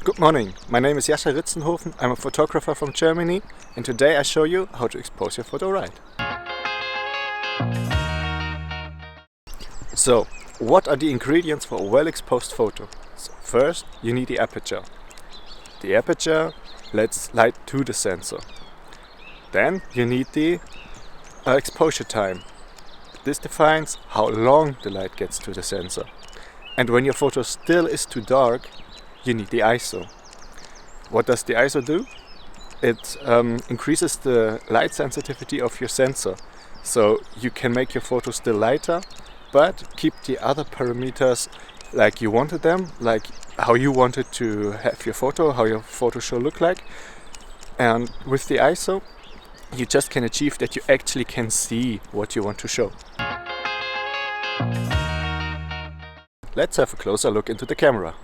Good morning, my name is Jascha Ritzenhofen, I'm a photographer from Germany and today I show you how to expose your photo right. So, what are the ingredients for a well-exposed photo? So first, you need the aperture. The aperture lets light to the sensor. Then you need the exposure time. This defines how long the light gets to the sensor. And when your photo still is too dark, you need the ISO. What does the ISO do? It increases the light sensitivity of your sensor. So you can make your photo still lighter, but keep the other parameters like you wanted them, like how you wanted to have your photo, how your photo should look like. And with the ISO, you just can achieve that you actually can see what you want to show. Let's have a closer look into the camera.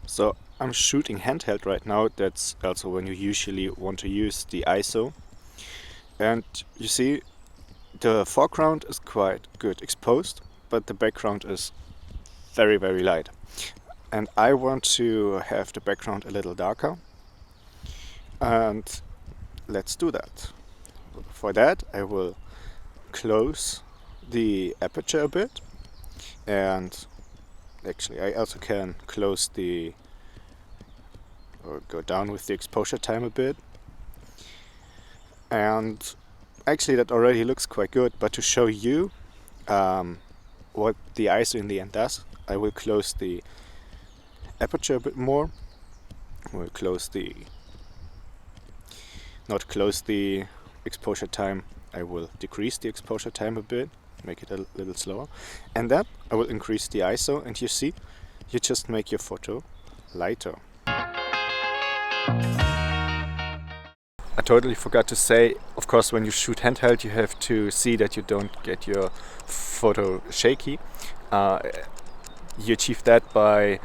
So I'm shooting handheld right now, that's also when you usually want to use the ISO. And you see the foreground is quite good exposed, but the background is very light. And I want to have the background a little darker. And let's do that. For that I will close the aperture a bit, and actually I also can close or go down with the exposure time a bit. And actually that already looks quite good, but to show you what the ISO in the end does, I will close the aperture a bit more. We'll not close the exposure time, I will decrease the exposure time a bit, make it a little slower, and then I will increase the ISO, and you see, you just make your photo lighter. I totally forgot to say, of course when you shoot handheld you have to see that you don't get your photo shaky. You achieve that by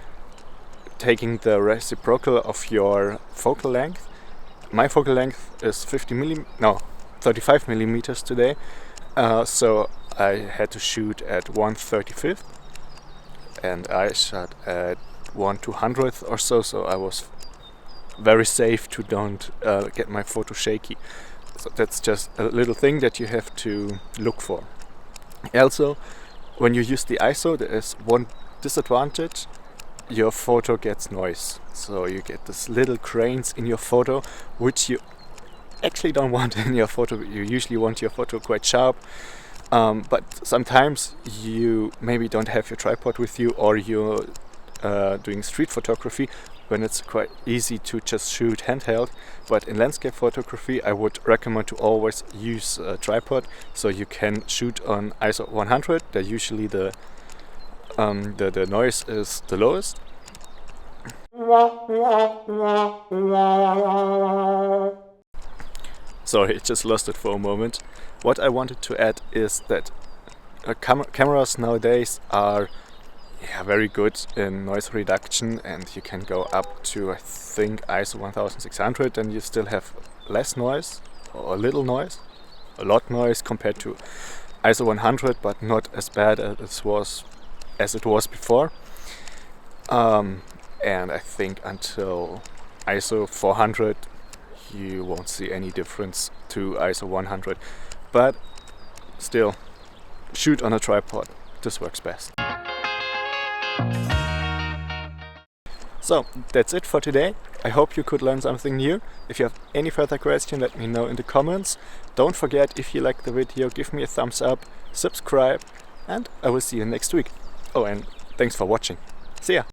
taking the reciprocal of your focal length. My focal length is 35 millimeters today, so I had to shoot at 1/35 and I shot at 1/200th or so I was very safe to don't get my photo shaky. So that's just a little thing that you have to look for. Also, when you use the ISO, there is one disadvantage. Your photo gets noise. So you get these little grains in your photo, which you actually don't want in your photo. You usually want your photo quite sharp. But sometimes you maybe don't have your tripod with you, or you're doing street photography when it's quite easy to just shoot handheld. But in landscape photography I would recommend to always use a tripod, so you can shoot on ISO 100. That usually the noise is the lowest. Sorry, I just lost it for a moment. What I wanted to add is that cameras nowadays are very good in noise reduction, and you can go up to, I think, ISO 1600 and you still have less noise, or a little noise, a lot noise compared to ISO 100, but not as bad as it was before. And I think until ISO 400 you won't see any difference to ISO 100, but still, shoot on a tripod, this works best. So that's it for today. I hope you could learn something new. If you have any further question, let me know in the comments. Don't forget, if you liked the video, give me a thumbs up, subscribe, and I will see you next week. Oh, and thanks for watching. See ya!